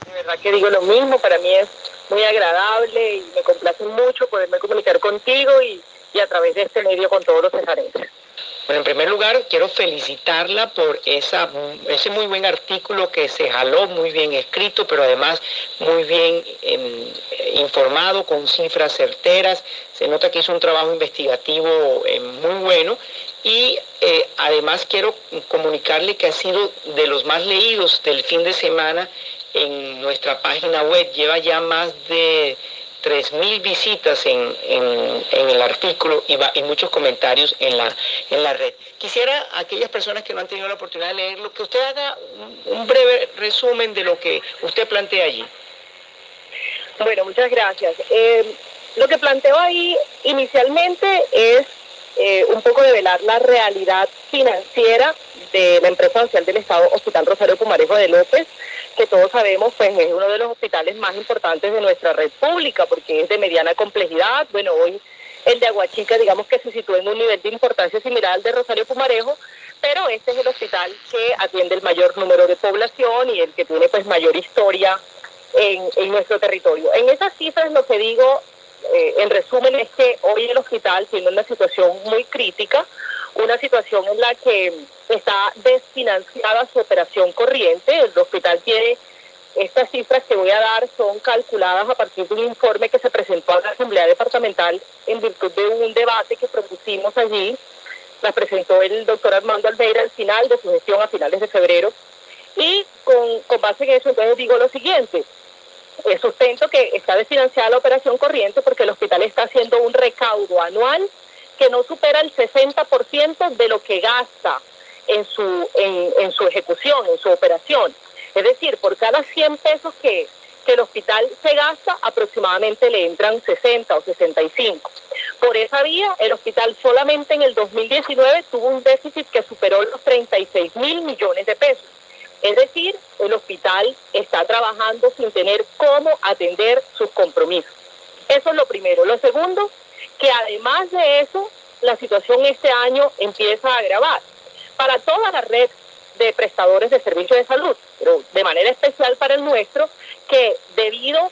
De verdad que digo lo mismo, para mí es muy agradable y me complace mucho poderme comunicar contigo y a través de este medio con todos los cesarenses. Bueno, en primer lugar, quiero felicitarla por ese muy buen artículo que se jaló, muy bien escrito, pero además muy bien informado, con cifras certeras. Se nota que hizo un trabajo investigativo muy bueno. Y además quiero comunicarle que ha sido de los más leídos del fin de semana en nuestra página web. Lleva ya más de 3.000 visitas en el artículo y muchos comentarios en la red. Quisiera a aquellas personas que no han tenido la oportunidad de leerlo, que usted haga un breve resumen de lo que usted plantea allí. Bueno, muchas gracias. Lo que planteo ahí inicialmente es un poco develar la realidad financiera de la empresa social del Estado Hospital Rosario Pumarejo de López, que todos sabemos pues es uno de los hospitales más importantes de nuestra red pública porque es de mediana complejidad. Bueno, hoy el de Aguachica digamos que se sitúa en un nivel de importancia similar al de Rosario Pumarejo, pero este es el hospital que atiende el mayor número de población y el que tiene pues mayor historia en nuestro territorio. En esas cifras lo que digo en resumen es que hoy el hospital tiene una situación muy crítica, una situación en la que está desfinanciada su operación corriente. El hospital tiene, estas cifras que voy a dar son calculadas a partir de un informe que se presentó a la Asamblea Departamental en virtud de un debate que propusimos allí. Las presentó el doctor Armando Almeida al final de su gestión a finales de febrero. Y con base en eso entonces digo lo siguiente: sustento que está desfinanciada la operación corriente porque el hospital está haciendo un recaudo anual que no supera el 60% de lo que gasta en su ejecución, en su operación. Es decir, por cada 100 pesos que el hospital se gasta, aproximadamente le entran 60 o 65. Por esa vía, el hospital solamente en el 2019 tuvo un déficit que superó los 36.000 millones de pesos. Es decir, el hospital está trabajando sin tener cómo atender sus compromisos. Eso es lo primero. Lo segundo, que además de eso, la situación este año empieza a agravar para toda la red de prestadores de servicios de salud, pero de manera especial para el nuestro, que debido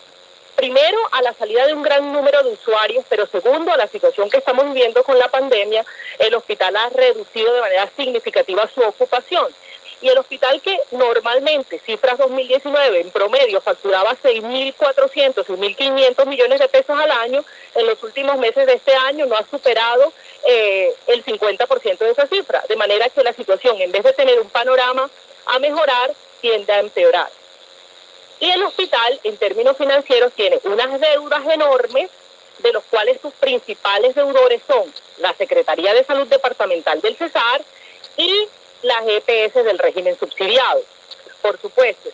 primero a la salida de un gran número de usuarios, pero segundo a la situación que estamos viviendo con la pandemia, el hospital ha reducido de manera significativa su ocupación. Y el hospital que normalmente, cifras 2019, en promedio facturaba 6.400, 6.500 millones de pesos al año, en los últimos meses de este año no ha superado el 50% de esa cifra. De manera que la situación, en vez de tener un panorama a mejorar, tiende a empeorar. Y el hospital, en términos financieros, tiene unas deudas enormes, de los cuales sus principales deudores son la Secretaría de Salud Departamental del Cesar y las EPS del régimen subsidiado, por supuesto.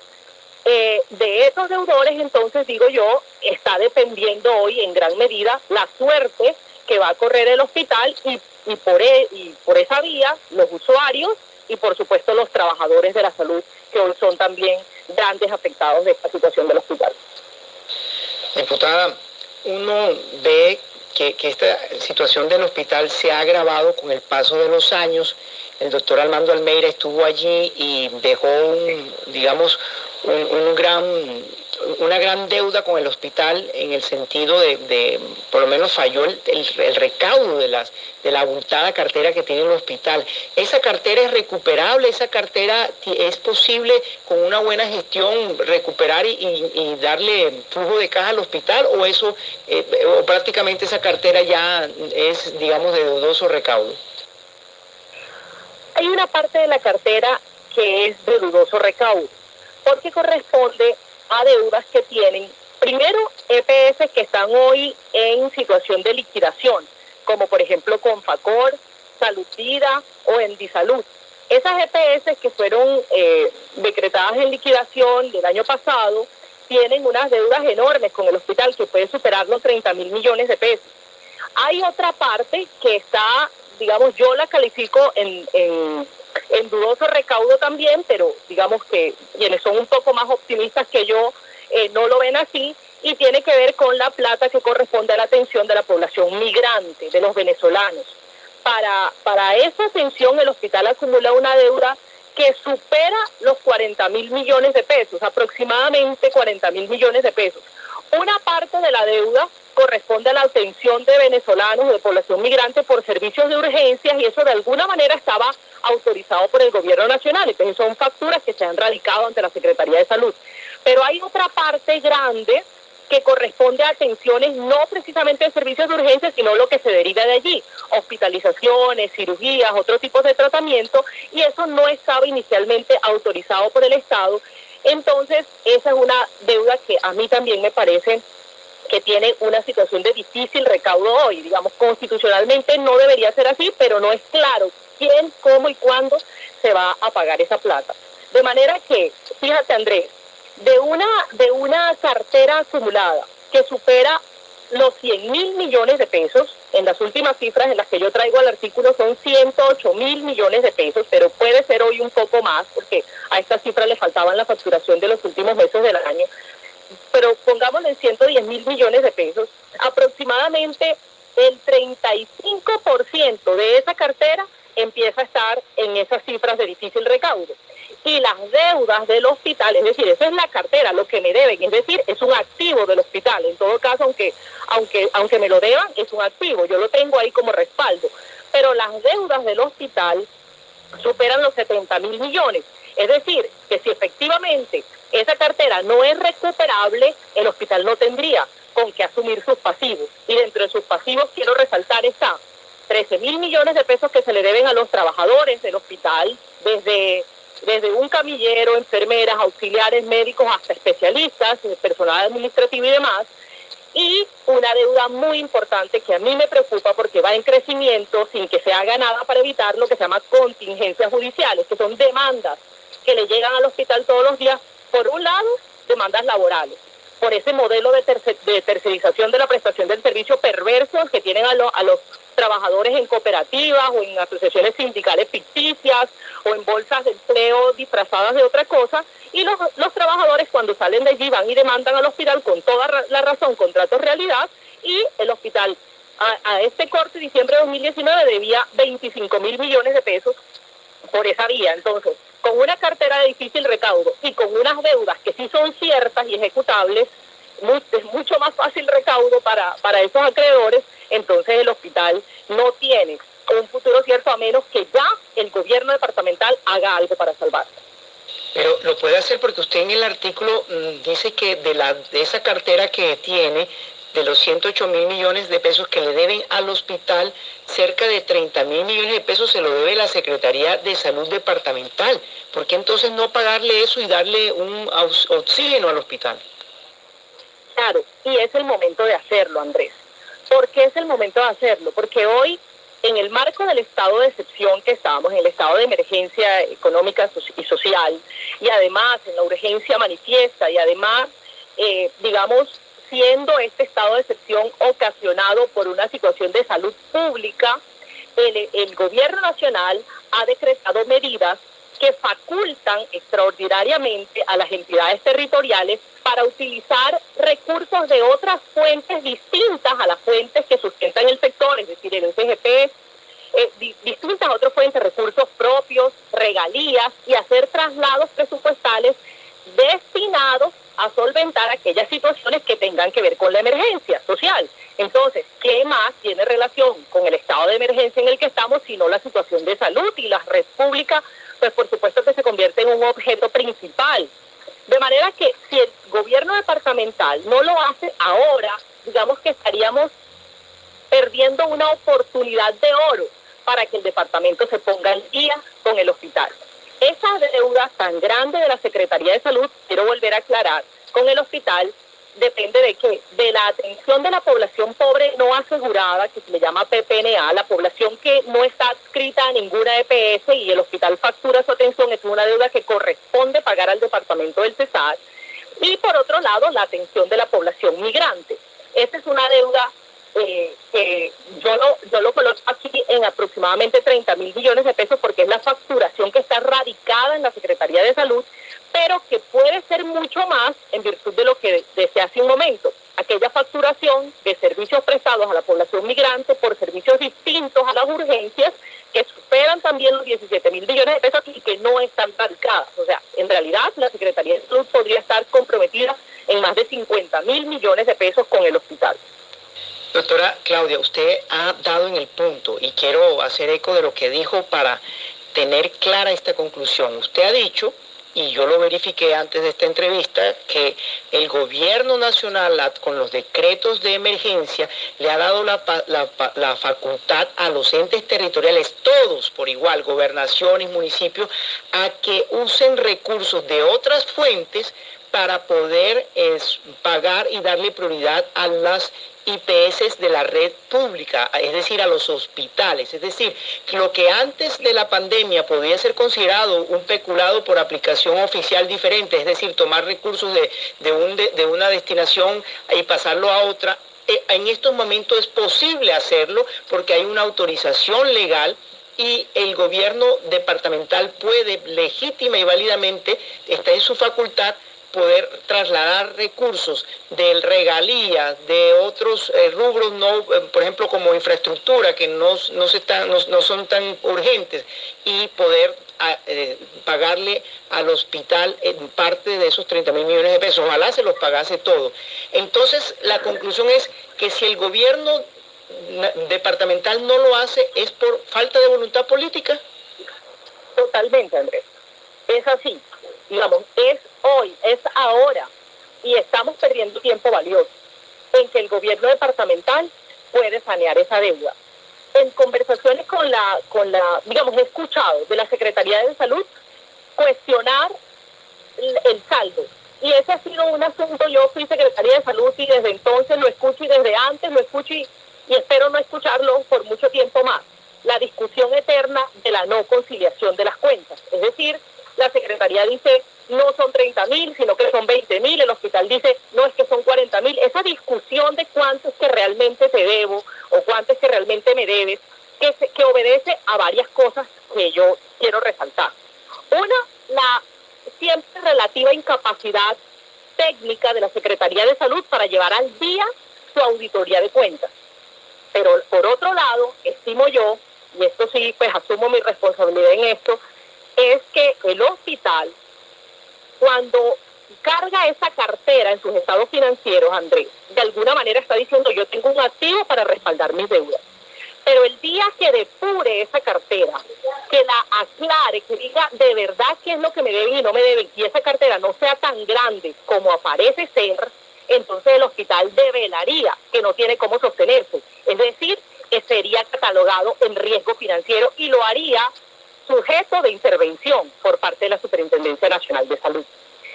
De esos deudores, entonces, digo yo, está dependiendo hoy en gran medida la suerte que va a correr el hospital y por esa vía los usuarios y, por supuesto, los trabajadores de la salud, que hoy son también grandes afectados de esta situación del hospital. Diputada, uno ve que esta situación del hospital se ha agravado con el paso de los años. El doctor Armando Almeida estuvo allí y dejó una gran deuda con el hospital en el sentido de por lo menos falló el recaudo de la abultada cartera que tiene el hospital. ¿Esa cartera es recuperable? ¿Esa cartera es posible con una buena gestión recuperar y darle flujo de caja al hospital? ¿O eso, o prácticamente esa cartera ya es, digamos, de dudoso recaudo? Hay una parte de la cartera que es de dudoso recaudo, porque corresponde a deudas que tienen, primero, EPS que están hoy en situación de liquidación, como por ejemplo Confacor, Salud Vida o Endisalud. Esas EPS que fueron decretadas en liquidación del año pasado tienen unas deudas enormes con el hospital que puede superar los 30.000 millones de pesos. Hay otra parte que está, digamos, yo la califico en dudoso recaudo también, pero digamos que quienes son un poco más optimistas que yo no lo ven así, y tiene que ver con la plata que corresponde a la atención de la población migrante, de los venezolanos. Para esa atención el hospital acumula una deuda que supera los 40.000 millones de pesos, aproximadamente 40.000 millones de pesos. Una parte de la deuda corresponde a la atención de venezolanos, de población migrante por servicios de urgencias, y eso de alguna manera estaba autorizado por el gobierno nacional. Entonces son facturas que se han radicado ante la Secretaría de Salud. Pero hay otra parte grande que corresponde a atenciones no precisamente de servicios de urgencia, sino lo que se deriva de allí, hospitalizaciones, cirugías, otro tipo de tratamiento, y eso no estaba inicialmente autorizado por el Estado. Entonces, esa es una deuda que a mí también me parece que tiene una situación de difícil recaudo hoy. Digamos, constitucionalmente no debería ser así, pero no es claro quién, cómo y cuándo se va a pagar esa plata. De manera que, fíjate, Andrés, de una cartera acumulada que supera los 100.000 millones de pesos, en las últimas cifras en las que yo traigo al artículo son 108.000 millones de pesos, pero puede ser hoy un poco más, porque a esta cifra le faltaban la facturación de los últimos meses del año, pero pongámosle en 110.000 millones de pesos, aproximadamente el 35% de esa cartera empieza a estar en esas cifras de difícil recaudo. Y las deudas del hospital, es decir, esa es la cartera, lo que me deben, es decir, es un activo del hospital. En todo caso, aunque me lo deban, es un activo, yo lo tengo ahí como respaldo. Pero las deudas del hospital superan los 70.000 millones. Es decir, que si efectivamente esa cartera no es recuperable, el hospital no tendría con qué asumir sus pasivos. Y dentro de sus pasivos, quiero resaltar, está 13.000 millones de pesos que se le deben a los trabajadores del hospital, desde un camillero, enfermeras, auxiliares, médicos, hasta especialistas, personal administrativo y demás, y una deuda muy importante que a mí me preocupa porque va en crecimiento sin que se haga nada para evitar lo que se llama contingencias judiciales, que son demandas que le llegan al hospital todos los días. Por un lado, demandas laborales, por ese modelo de tercerización de la prestación del servicio perverso que tienen a los trabajadores en cooperativas o en asociaciones sindicales ficticias o en bolsas de empleo disfrazadas de otra cosa, y los trabajadores cuando salen de allí van y demandan al hospital con toda la razón contratos realidad, y el hospital a este corte de diciembre de 2019 debía 25.000 millones de pesos por esa vía. Entonces, con una cartera de difícil recaudo y con unas deudas que sí son ciertas y ejecutables, es mucho más fácil recaudo para esos acreedores. Entonces el hospital no tiene un futuro cierto a menos que ya el gobierno departamental haga algo para salvarlo. Pero lo puede hacer porque usted en el artículo dice que de esa cartera que tiene, de los 108.000 millones de pesos que le deben al hospital, cerca de 30.000 millones de pesos se lo debe la Secretaría de Salud Departamental. ¿Por qué entonces no pagarle eso y darle un oxígeno al hospital? Claro, y es el momento de hacerlo, Andrés. ¿Por qué es el momento de hacerlo? Porque hoy, en el marco del estado de excepción que estamos, en el estado de emergencia económica y social, y además en la urgencia manifiesta, y además, digamos, siendo este estado de excepción ocasionado por una situación de salud pública, el gobierno nacional ha decretado medidas que facultan extraordinariamente a las entidades territoriales para utilizar recursos de otras fuentes distintas a las fuentes que sustentan el sector, es decir, el CGP, distintas otras fuentes, recursos propios, regalías, y hacer traslados presupuestales destinados a solventar aquellas situaciones que tengan que ver con la emergencia social. Entonces, ¿qué más tiene relación con el estado de emergencia en el que estamos sino la situación de salud? Y la red pública, pues por supuesto que se convierte en un objeto principal. De manera que si el gobierno departamental no lo hace ahora, digamos que estaríamos perdiendo una oportunidad de oro para que el departamento se ponga al día con el hospital. Esa deuda tan grande de la Secretaría de Salud, quiero volver a aclarar, con el hospital depende de qué, de la atención de la población pobre no asegurada, que se le llama PPNA, la población que no está adscrita a ninguna EPS y el hospital factura su atención, es una deuda que corresponde pagar al departamento del Cesar. Y por otro lado, la atención de la población migrante. Esta es una deuda que yo lo coloco aquí en aproximadamente 30.000 millones de pesos porque es la facturación que está radicada en la Secretaría de Salud, pero que puede ser mucho más en virtud de lo que decía hace un momento, aquella facturación de servicios prestados a la población migrante por servicios distintos a las urgencias que superan también los 17.000 millones de pesos y que no están en más de 50.000 millones de pesos con el hospital. Doctora Claudia, usted ha dado en el punto y quiero hacer eco de lo que dijo para tener clara esta conclusión. Usted ha dicho, y yo lo verifiqué antes de esta entrevista, que el gobierno nacional con los decretos de emergencia le ha dado la facultad a los entes territoriales, todos por igual, gobernaciones, municipios, a que usen recursos de otras fuentes para poder pagar y darle prioridad a las IPS de la red pública, es decir, a los hospitales. Es decir, lo que antes de la pandemia podía ser considerado un peculado por aplicación oficial diferente, es decir, tomar recursos de una destinación y pasarlo a otra, en estos momentos es posible hacerlo porque hay una autorización legal y el gobierno departamental puede legítima y válidamente, está en su facultad, poder trasladar recursos del regalía de otros rubros, no, por ejemplo como infraestructura, que no son tan urgentes, y poder pagarle al hospital en parte de esos 30.000 millones de pesos. Ojalá se los pagase todo. Entonces la conclusión es que si el gobierno departamental no lo hace, es por falta de voluntad política. Totalmente, Andrés. Es así. Digamos, es hoy, es ahora, y estamos perdiendo tiempo valioso en que el gobierno departamental puede sanear esa deuda. En conversaciones digamos, he escuchado de la Secretaría de Salud cuestionar el saldo. Y ese ha sido un asunto, yo fui Secretaría de Salud y desde entonces lo escucho y desde antes lo escucho y espero no escucharlo por mucho tiempo más. La discusión eterna de la no conciliación de las cuentas. Es decir, la Secretaría dice no son 30.000, sino que son 20.000, el hospital dice no, es que son 40.000. Esa discusión de cuánto es que realmente te debo o cuánto es que realmente me debes, que obedece a varias cosas que yo quiero resaltar. Una, la siempre relativa incapacidad técnica de la Secretaría de Salud para llevar al día su auditoría de cuentas. Pero por otro lado, estimo yo, y esto sí, pues asumo mi responsabilidad en esto, es que el hospital, cuando carga esa cartera en sus estados financieros, Andrés, de alguna manera está diciendo yo tengo un activo para respaldar mis deudas. Pero el día que depure esa cartera, que la aclare, que diga de verdad qué es lo que me deben y no me deben, y esa cartera no sea tan grande como aparece ser, entonces el hospital develaría que no tiene cómo sostenerse. Es decir, que sería catalogado en riesgo financiero y lo haría sujeto de intervención por parte de la Superintendencia Nacional de Salud.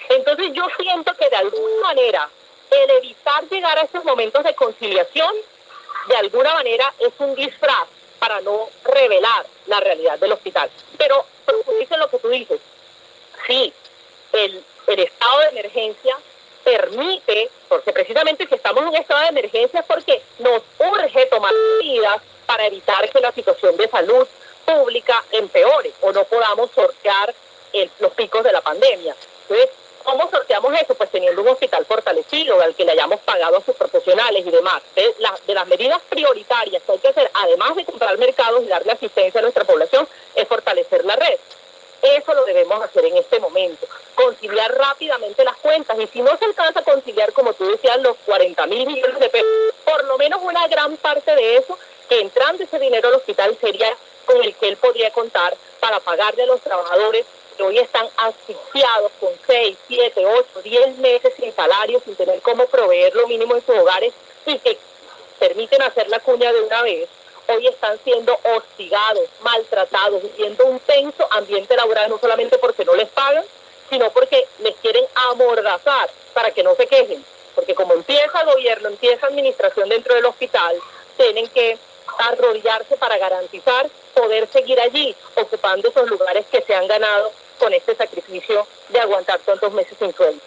Entonces yo siento que de alguna manera el evitar llegar a esos momentos de conciliación, de alguna manera es un disfraz para no revelar la realidad del hospital. Pero dice lo que tú dices, sí, el estado de emergencia permite, porque precisamente si estamos en un estado de emergencia es porque nos urge tomar medidas para evitar que la situación de salud pública empeore o no podamos sortear los picos de la pandemia. Entonces, ¿cómo sorteamos eso? Pues teniendo un hospital fortalecido, al que le hayamos pagado a sus profesionales y demás. De las medidas prioritarias que hay que hacer, además de comprar mercados y darle asistencia a nuestra población, es fortalecer la red. Eso lo debemos hacer en este momento, conciliar rápidamente las cuentas, y si no se alcanza a conciliar, como tú decías, los 40.000 millones de pesos, por lo menos una gran parte de eso, que entrando ese dinero al hospital sería con el que él podría contar para pagarle a los trabajadores que hoy están asfixiados con 6, 7, 8, 10 meses sin salario, sin tener cómo proveer lo mínimo en sus hogares y que permiten hacer la cuña de una vez. Hoy están siendo hostigados, maltratados, viviendo un tenso ambiente laboral, no solamente porque no les pagan, sino porque les quieren amordazar para que no se quejen. Porque como empieza el gobierno, empieza administración dentro del hospital, tienen que arrodillarse para garantizar poder seguir allí, ocupando esos lugares que se han ganado con este sacrificio de aguantar tantos meses sin sueldo.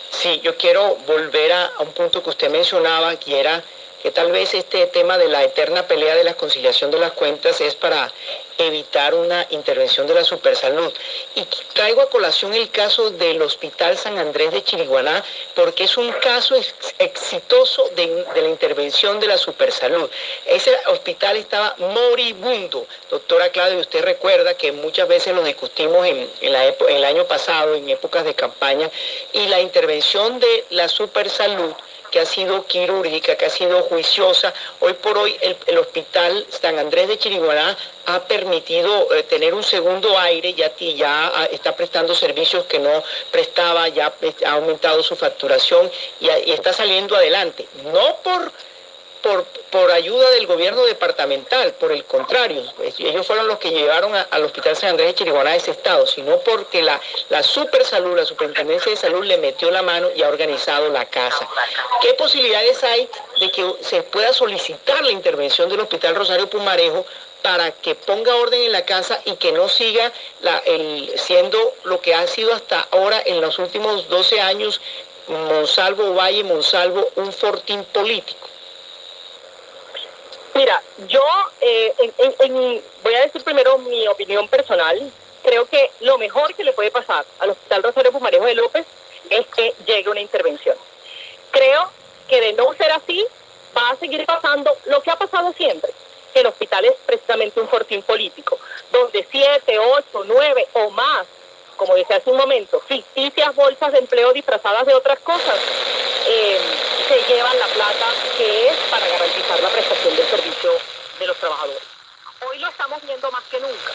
Sí, yo quiero volver a un punto que usted mencionaba, que era que tal vez este tema de la eterna pelea de la conciliación de las cuentas es para evitar una intervención de la Supersalud. Y traigo a colación el caso del Hospital San Andrés de Chiriguaná, porque es un caso exitoso de la intervención de la Supersalud. Ese hospital estaba moribundo. Doctora Claudia, usted recuerda que muchas veces lo discutimos en el año pasado, en épocas de campaña, y la intervención de la Supersalud, que ha sido quirúrgica, que ha sido juiciosa. Hoy por hoy el Hospital San Andrés de Chiriguaná ha permitido tener un segundo aire, ya está prestando servicios que no prestaba, ya ha aumentado su facturación y está saliendo adelante. No por ayuda del gobierno departamental, por el contrario, ellos fueron los que llevaron al Hospital San Andrés de Chiriguaná a ese estado, sino porque la Supersalud, la Superintendencia de Salud le metió la mano y ha organizado la casa. ¿Qué posibilidades hay de que se pueda solicitar la intervención del Hospital Rosario Pumarejo para que ponga orden en la casa y que no siga siendo lo que ha sido hasta ahora en los últimos 12 años, Monsalvo Valle, Monsalvo, un fortín político? Mira, yo voy a decir primero mi opinión personal. Creo que lo mejor que le puede pasar al Hospital Rosario Pumarejo de López es que llegue una intervención. Creo que de no ser así, va a seguir pasando lo que ha pasado siempre, que el hospital es precisamente un fortín político, donde 7, 8, 9 o más, como decía hace un momento, ficticias bolsas de empleo disfrazadas de otras cosas, se llevan la plata que es para garantizar la prestación del servicio de los trabajadores. Hoy lo estamos viendo más que nunca.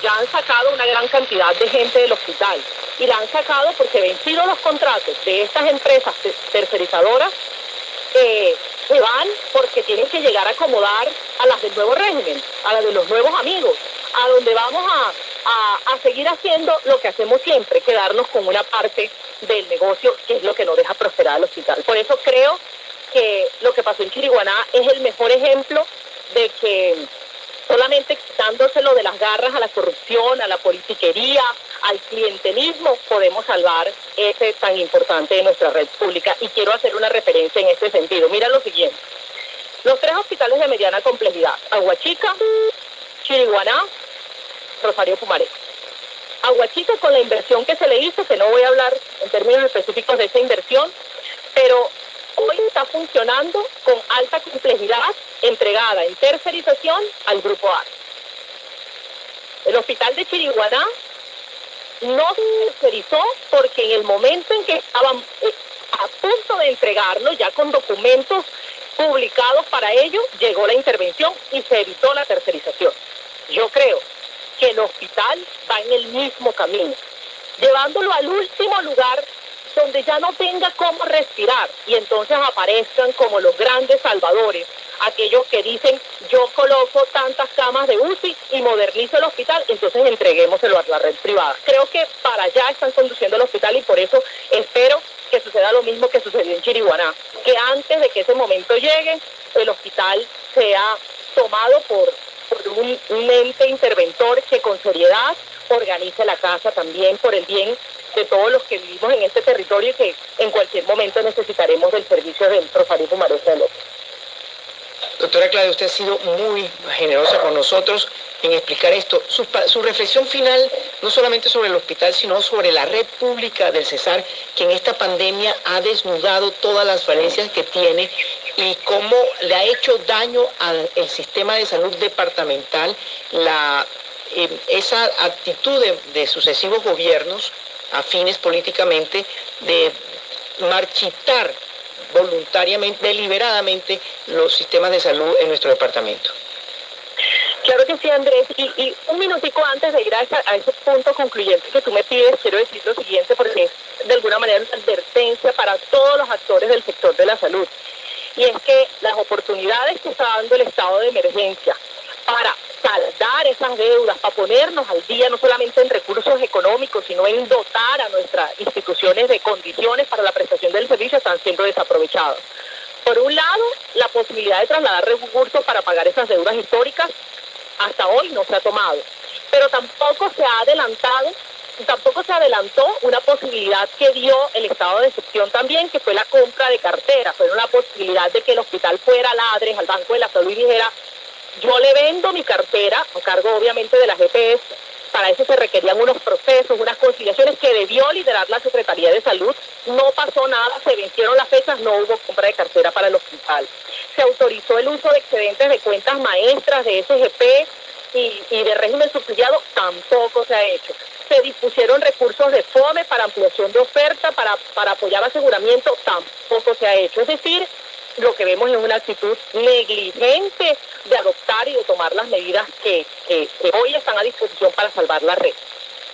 Ya han sacado una gran cantidad de gente del hospital y la han sacado porque, vencidos los contratos de estas empresas tercerizadoras, se van porque tienen que llegar a acomodar a las del nuevo régimen, a las de los nuevos amigos, a donde vamos a seguir haciendo lo que hacemos siempre, quedarnos con una parte del negocio, que es lo que no deja prosperar al hospital. Por eso creo que lo que pasó en Chiriguaná es el mejor ejemplo de que solamente quitándoselo de las garras a la corrupción, a la politiquería, al clientelismo, podemos salvar ese tan importante de nuestra red pública. Y quiero hacer una referencia en este sentido. Mira lo siguiente. Los 3 hospitales de mediana complejidad: Aguachica, Chiriguaná, Rosario Pumarejo. Aguachica, con la inversión que se le hizo, que no voy a hablar en términos específicos de esa inversión, pero hoy está funcionando con alta complejidad, entregada en tercerización al Grupo A. El hospital de Chiriguaná no se tercerizó porque en el momento en que estaban a punto de entregarlo, ya con documentos publicados para ello, llegó la intervención y se evitó la tercerización. Yo creo que el hospital va en el mismo camino, llevándolo al último lugar donde ya no tenga cómo respirar, y entonces aparezcan como los grandes salvadores, aquellos que dicen: yo coloco tantas camas de UCI y modernizo el hospital, entonces entreguémoselo a la red privada. Creo que para allá están conduciendo el hospital, y por eso espero que suceda lo mismo que sucedió en Chiriguaná, que antes de que ese momento llegue, el hospital sea tomado por un ente interventor que con seriedad organice la casa también por el bien de todos los que vivimos en este territorio y que en cualquier momento necesitaremos del servicio del Rosario Pumarejo de López. Doctora Claudia, usted ha sido muy generosa con nosotros en explicar esto. Su reflexión final, no solamente sobre el hospital, sino sobre la red pública del Cesar, que en esta pandemia ha desnudado todas las falencias que tiene y cómo le ha hecho daño al sistema de salud departamental esa actitud de sucesivos gobiernos afines políticamente de marchitar voluntariamente, deliberadamente, los sistemas de salud en nuestro departamento. Claro que sí, Andrés, y un minutico antes de ir a ese punto concluyente que tú me pides, quiero decir lo siguiente, porque es de alguna manera una advertencia para todos los actores del sector de la salud, y es que las oportunidades que está dando el estado de emergencia para saldar esas deudas, para ponernos al día no solamente en recursos económicos, sino en dotar a nuestras instituciones de condiciones para la prestación del servicio, están siendo desaprovechadas. Por un lado, la posibilidad de trasladar recursos para pagar esas deudas históricas hasta hoy no se ha tomado, pero tampoco se adelantó una posibilidad que dio el estado de excepción también, que fue la compra de carteras. Fue una posibilidad de que el hospital fuera a Ladres, al Banco de la Salud, y dijera: Yo le vendo mi cartera, a cargo obviamente de las EPS. Para eso se requerían unos procesos, unas conciliaciones que debió liderar la Secretaría de Salud. No pasó nada, se vencieron las fechas, no hubo compra de cartera para el hospital. Se autorizó el uso de excedentes de cuentas maestras de SGP y de régimen subsidiado, tampoco se ha hecho. Se dispusieron recursos de FOME para ampliación de oferta, para apoyar aseguramiento, tampoco se ha hecho. Es decir, lo que vemos es una actitud negligente de adoptar y de tomar las medidas que hoy están a disposición para salvar la red.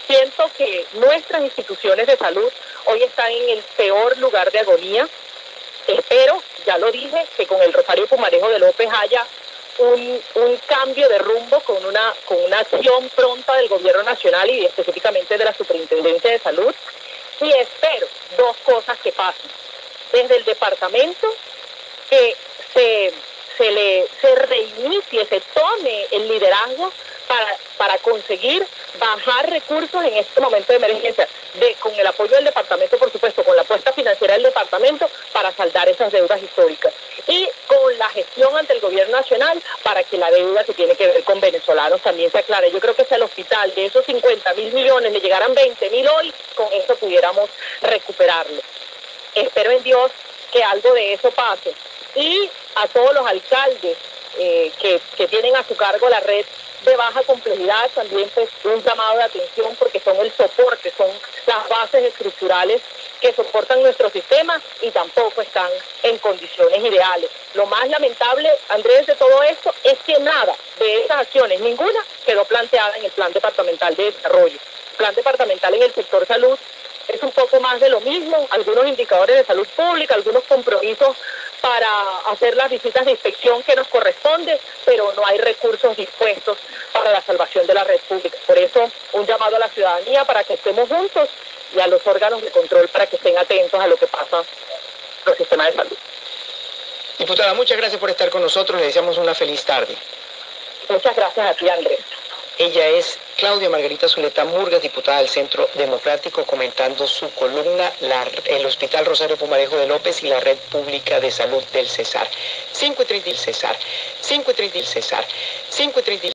Siento que nuestras instituciones de salud hoy están en el peor lugar de agonía. Espero, ya lo dije, que con el Rosario Pumarejo de López haya un cambio de rumbo con una acción pronta del gobierno nacional y específicamente de la Superintendencia de Salud. Y espero dos cosas que pasen. Desde el departamento, que se reinicie, se tome el liderazgo para conseguir bajar recursos en este momento de emergencia, con el apoyo del departamento, por supuesto, con la apuesta financiera del departamento para saldar esas deudas históricas y con la gestión ante el gobierno nacional para que la deuda que tiene que ver con venezolanos también se aclare. Yo creo que si al hospital de esos 50.000 millones le llegaran 20.000 hoy, con eso pudiéramos recuperarlo. Espero en Dios que algo de eso pase. Y a todos los alcaldes que tienen a su cargo la red de baja complejidad, también pues un llamado de atención porque son el soporte, son las bases estructurales que soportan nuestro sistema y tampoco están en condiciones ideales. Lo más lamentable, Andrés, de todo esto es que nada de esas acciones, ninguna, quedó planteada en el Plan Departamental de Desarrollo. El Plan Departamental en el sector salud es un poco más de lo mismo, algunos indicadores de salud pública, algunos compromisos para hacer las visitas de inspección que nos corresponde, pero no hay recursos dispuestos para la salvación de la red pública. Por eso, un llamado a la ciudadanía para que estemos juntos y a los órganos de control para que estén atentos a lo que pasa en los sistemas de salud. Diputada, muchas gracias por estar con nosotros. Le deseamos una feliz tarde. Muchas gracias a ti, Andrés. Ella es Claudia Margarita Zuleta Murgas, diputada del Centro Democrático, comentando su columna, el Hospital Rosario Pumarejo de López y la Red Pública de Salud del Cesar. 5:30 el Cesar. 5:30 el Cesar. 5:30.